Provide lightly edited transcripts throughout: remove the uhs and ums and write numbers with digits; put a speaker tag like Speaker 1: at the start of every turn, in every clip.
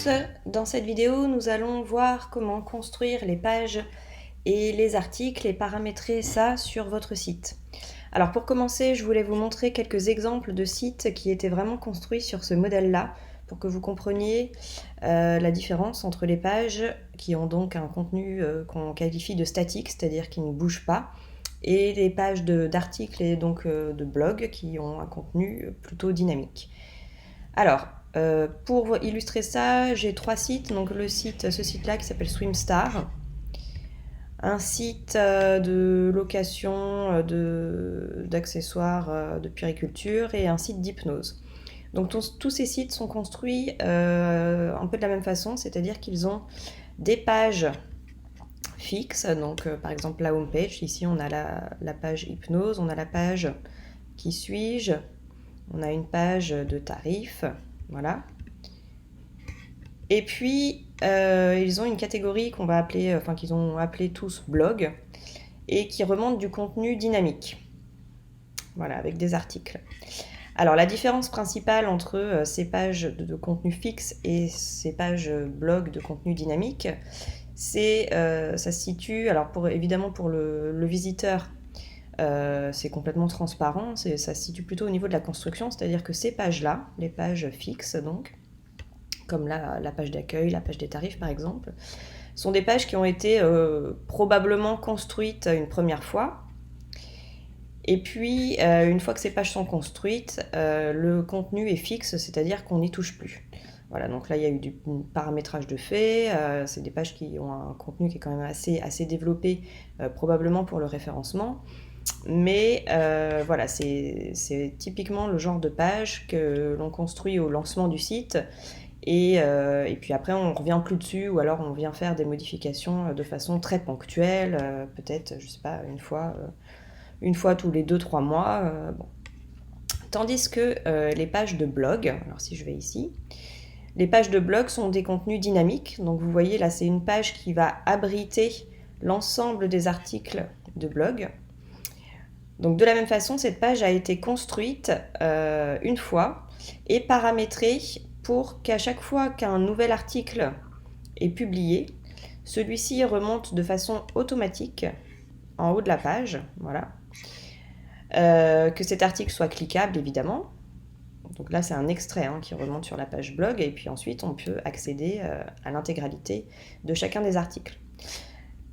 Speaker 1: tous, dans cette vidéo nous allons voir comment construire les pages et les articles et paramétrer ça sur votre site. Alors pour commencer, je voulais vous montrer quelques exemples de sites qui étaient vraiment construits sur ce modèle-là pour que vous compreniez la différence entre les pages qui ont donc un contenu qu'on qualifie de statique, c'est-à-dire qui ne bouge pas, et les pages d'articles et donc de blogs qui ont un contenu plutôt dynamique. Alors, pour illustrer ça, j'ai 3 sites. Donc ce site-là qui s'appelle Swimstar, un site de location d'accessoires de puériculture et un site d'hypnose. Donc tous ces sites sont construits un peu de la même façon, c'est-à-dire qu'ils ont des pages fixes. Donc par exemple la home page, ici on a la page hypnose, on a la page qui suis-je, on a une page de tarifs, voilà. Et puis ils ont une catégorie qu'on va appeler, qu'ils ont appelé tous blog, et qui remonte du contenu dynamique, voilà, avec des articles. Alors la différence principale entre ces pages de contenu fixe et ces pages blog de contenu dynamique, c'est ça se situe, alors évidemment pour le visiteur, c'est complètement transparent, ça se situe plutôt au niveau de la construction, c'est-à-dire que ces pages-là, les pages fixes donc, comme la page d'accueil, la page des tarifs par exemple, sont des pages qui ont été probablement construites une première fois. Et puis, une fois que ces pages sont construites, le contenu est fixe, c'est-à-dire qu'on n'y touche plus. Voilà, donc là, il y a eu du paramétrage de fait. C'est des pages qui ont un contenu qui est quand même assez développé, probablement pour le référencement. Mais voilà, c'est typiquement le genre de page que l'on construit au lancement du site. Et puis après, on ne revient plus dessus, ou alors on vient faire des modifications de façon très ponctuelle, peut-être, je ne sais pas, une fois tous les 2-3 mois. Bon. Tandis que les pages de blog, alors si je vais ici, les pages de blog sont des contenus dynamiques. Donc vous voyez là, c'est une page qui va abriter l'ensemble des articles de blog. Donc de la même façon, cette page a été construite une fois et paramétrée pour qu'à chaque fois qu'un nouvel article est publié, celui-ci remonte de façon automatique en haut de la page, voilà. Que cet article soit cliquable évidemment. Donc là c'est un extrait qui remonte sur la page blog, et puis ensuite on peut accéder à l'intégralité de chacun des articles.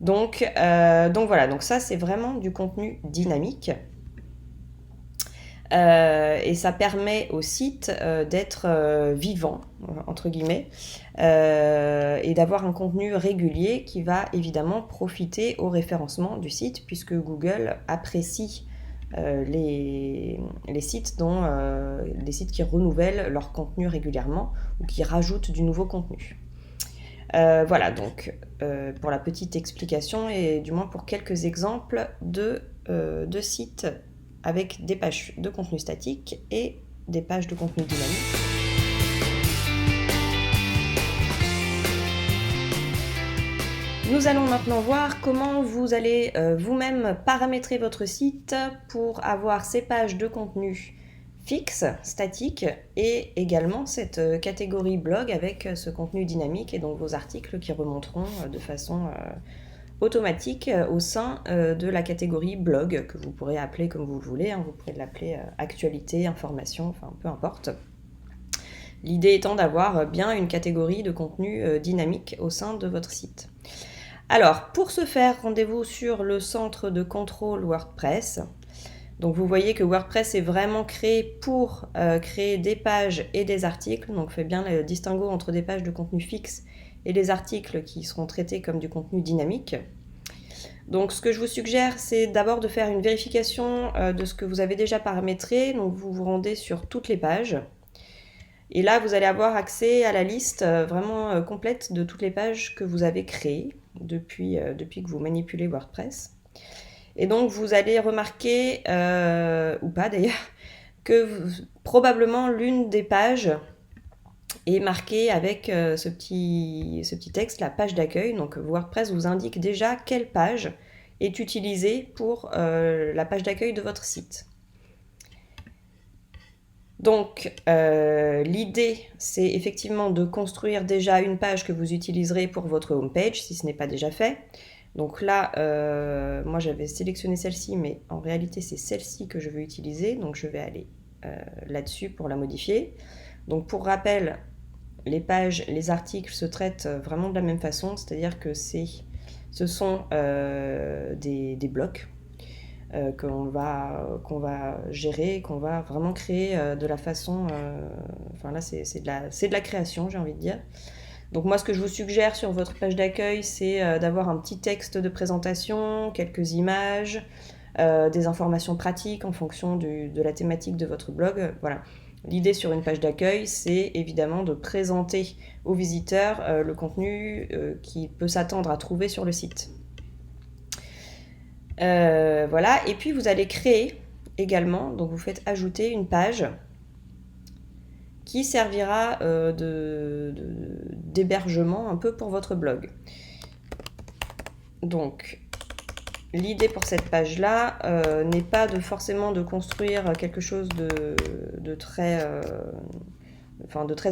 Speaker 1: Donc voilà, donc ça c'est vraiment du contenu dynamique. Et ça permet au site d'être vivant, entre guillemets, et d'avoir un contenu régulier qui va évidemment profiter au référencement du site, puisque Google apprécie les sites les sites qui renouvellent leur contenu régulièrement ou qui rajoutent du nouveau contenu. Voilà donc pour la petite explication, et du moins pour quelques exemples de sites avec des pages de contenu statique et des pages de contenu dynamique. Nous allons maintenant voir comment vous allez vous-même paramétrer votre site pour avoir ces pages de contenu fixe, statique, et également cette catégorie blog avec ce contenu dynamique et donc vos articles qui remonteront de façon automatique au sein de la catégorie blog, que vous pourrez appeler comme vous le voulez, vous pourrez l'appeler actualité, information, enfin peu importe. L'idée étant d'avoir bien une catégorie de contenu dynamique au sein de votre site. Alors, pour ce faire, rendez-vous sur le centre de contrôle WordPress. Donc vous voyez que WordPress est vraiment créé pour créer des pages et des articles, donc fait bien le distinguo entre des pages de contenu fixe et des articles qui seront traités comme du contenu dynamique. Donc ce que je vous suggère, c'est d'abord de faire une vérification de ce que vous avez déjà paramétré. Donc vous vous rendez sur toutes les pages. Et là, vous allez avoir accès à la liste vraiment complète de toutes les pages que vous avez créées depuis que vous manipulez WordPress. Et donc vous allez remarquer, ou pas d'ailleurs, que probablement l'une des pages est marquée avec ce petit texte, la page d'accueil. Donc WordPress vous indique déjà quelle page est utilisée pour la page d'accueil de votre site. Donc, l'idée, c'est effectivement de construire déjà une page que vous utiliserez pour votre homepage, si ce n'est pas déjà fait. Donc là, moi j'avais sélectionné celle-ci, mais en réalité c'est celle-ci que je veux utiliser. Donc je vais aller là-dessus pour la modifier. Donc pour rappel, les pages, les articles se traitent vraiment de la même façon, c'est-à-dire que ce sont des blocs qu'on va gérer, qu'on va vraiment créer de la façon... enfin là, c'est de la création, j'ai envie de dire. Donc moi, ce que je vous suggère sur votre page d'accueil, c'est d'avoir un petit texte de présentation, quelques images, des informations pratiques en fonction de la thématique de votre blog. Voilà. L'idée sur une page d'accueil, c'est évidemment de présenter aux visiteurs le contenu qu'il peut s'attendre à trouver sur le site. Voilà, et puis vous allez créer également, donc vous faites ajouter une page qui servira d'hébergement un peu pour votre blog. Donc, l'idée pour cette page-là n'est pas forcément de construire quelque chose de très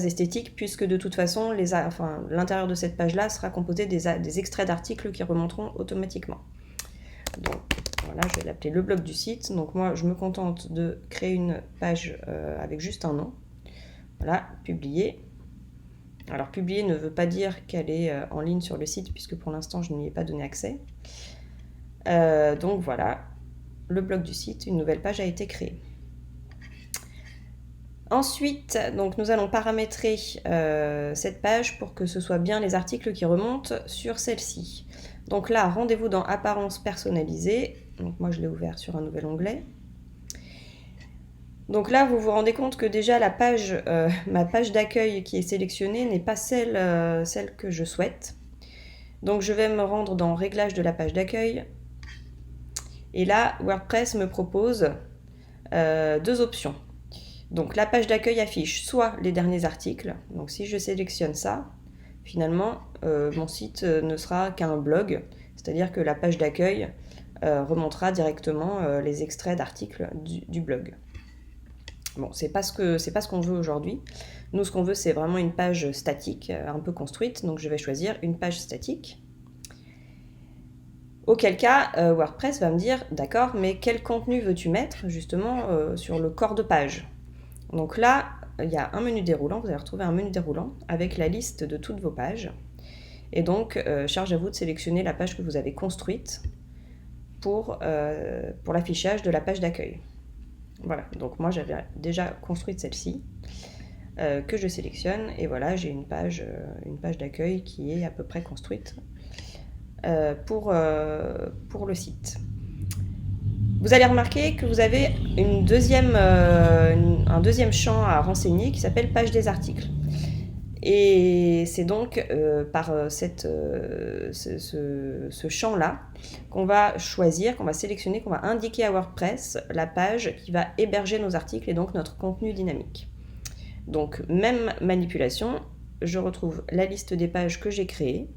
Speaker 1: esthétique, puisque de toute façon, l'intérieur de cette page-là sera composé des extraits d'articles qui remonteront automatiquement. Donc voilà, je vais l'appeler le blog du site. Donc moi, je me contente de créer une page avec juste un nom. Voilà, publier. Alors publier ne veut pas dire qu'elle est en ligne sur le site, puisque pour l'instant, je n'y ai pas donné accès. Donc voilà, le blog du site, une nouvelle page a été créée. Ensuite, donc, nous allons paramétrer cette page pour que ce soit bien les articles qui remontent sur celle-ci. Donc là, rendez-vous dans Apparence personnalisée. Donc moi, je l'ai ouvert sur un nouvel onglet. Donc là, vous vous rendez compte que déjà ma page d'accueil qui est sélectionnée n'est pas celle que je souhaite. Donc je vais me rendre dans Réglages de la page d'accueil. Et là, WordPress me propose 2 options. Donc la page d'accueil affiche soit les derniers articles. Donc si je sélectionne ça, finalement, mon site ne sera qu'un blog. C'est-à-dire que la page d'accueil remontera directement les extraits d'articles du blog. Bon, c'est pas ce qu'on veut aujourd'hui. Nous, ce qu'on veut, c'est vraiment une page statique, un peu construite. Donc je vais choisir une page statique. Auquel cas, WordPress va me dire, d'accord, mais quel contenu veux-tu mettre justement sur le corps de page ? Donc là, il y a un menu déroulant, vous allez retrouver un menu déroulant avec la liste de toutes vos pages. Et donc, charge à vous de sélectionner la page que vous avez construite pour l'affichage de la page d'accueil. Voilà, donc moi j'avais déjà construite celle-ci, que je sélectionne, et voilà, j'ai une page d'accueil qui est à peu près construite pour le site. Vous allez remarquer que vous avez un deuxième champ à renseigner qui s'appelle page des articles. Et c'est donc par ce champ-là qu'on va choisir, qu'on va sélectionner, qu'on va indiquer à WordPress la page qui va héberger nos articles et donc notre contenu dynamique. Donc, même manipulation, je retrouve la liste des pages que j'ai créées.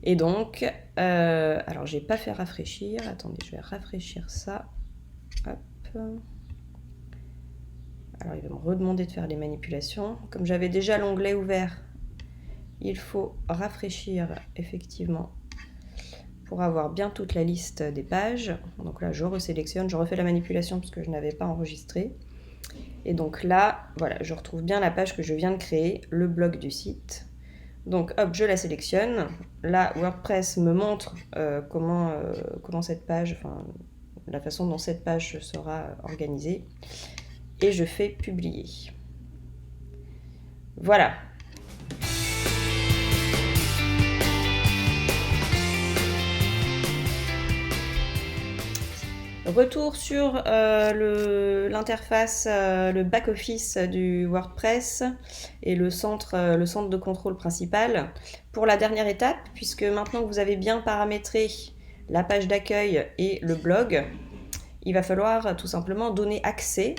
Speaker 1: Et donc, alors j'ai pas fait rafraîchir, attendez, je vais rafraîchir ça. Hop. Alors il va me redemander de faire les manipulations. Comme j'avais déjà l'onglet ouvert, il faut rafraîchir effectivement pour avoir bien toute la liste des pages. Donc là, je resélectionne, je refais la manipulation puisque je n'avais pas enregistré. Et donc là, voilà, je retrouve bien la page que je viens de créer, le blog du site. Donc hop, je la sélectionne. Là, WordPress me montre comment cette page, enfin la façon dont cette page sera organisée. Et je fais publier. Voilà. Retour sur l'interface, le back-office du WordPress et le centre de contrôle principal. Pour la dernière étape, puisque maintenant que vous avez bien paramétré la page d'accueil et le blog, il va falloir tout simplement donner accès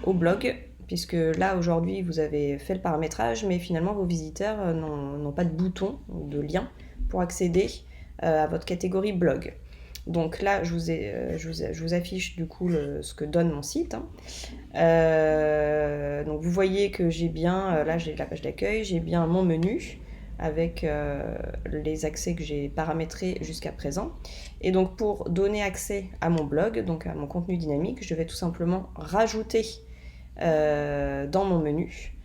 Speaker 1: au blog, puisque là aujourd'hui vous avez fait le paramétrage, mais finalement vos visiteurs n'ont pas de bouton ou de lien pour accéder à votre catégorie blog. Donc là, je vous affiche du coup ce que donne mon site, hein. Donc vous voyez que j'ai bien, là j'ai la page d'accueil, j'ai bien mon menu avec les accès que j'ai paramétrés jusqu'à présent. Et donc pour donner accès à mon blog, donc à mon contenu dynamique, je vais tout simplement rajouter dans mon menu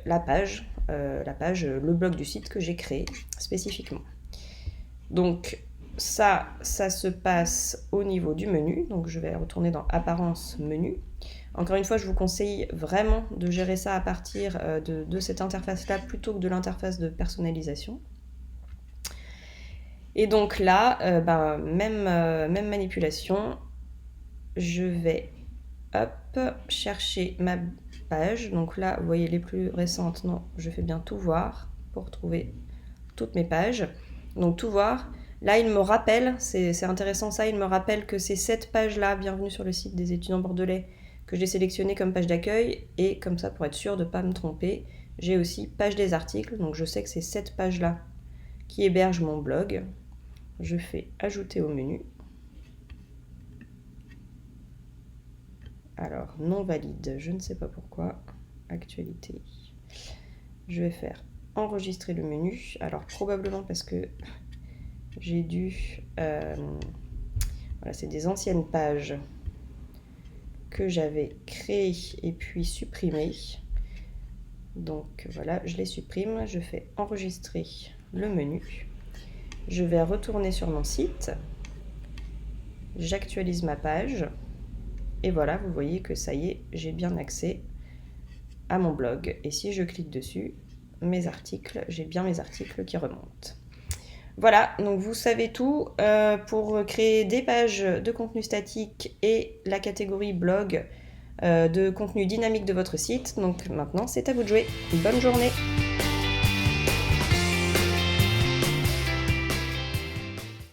Speaker 1: la page, le blog du site que j'ai créé spécifiquement. Donc ça se passe au niveau du menu. Donc je vais retourner dans Apparence menu. Encore une fois, je vous conseille vraiment de gérer ça à partir de cette interface-là plutôt que de l'interface de personnalisation. Et donc là, même manipulation. Je vais chercher ma page. Donc là, vous voyez les plus récentes. Non, je fais bien tout voir pour trouver toutes mes pages. Donc tout voir. Là, il me rappelle, c'est intéressant ça, il me rappelle que c'est cette page-là, bienvenue sur le site des étudiants bordelais, que j'ai sélectionné comme page d'accueil. Et comme ça, pour être sûr de ne pas me tromper, j'ai aussi page des articles. Donc je sais que c'est cette page-là qui héberge mon blog. Je fais ajouter au menu. Alors, non valide, je ne sais pas pourquoi. Actualité. Je vais faire enregistrer le menu. Alors, probablement parce que j'ai dû... voilà, c'est des anciennes pages que j'avais créées et puis supprimées. Donc, voilà, je les supprime. Je fais enregistrer le menu. Je vais retourner sur mon site. J'actualise ma page. Et voilà, vous voyez que ça y est, j'ai bien accès à mon blog. Et si je clique dessus, mes articles, j'ai bien mes articles qui remontent. Voilà, donc vous savez tout pour créer des pages de contenu statique et la catégorie blog de contenu dynamique de votre site. Donc maintenant, c'est à vous de jouer. Bonne journée!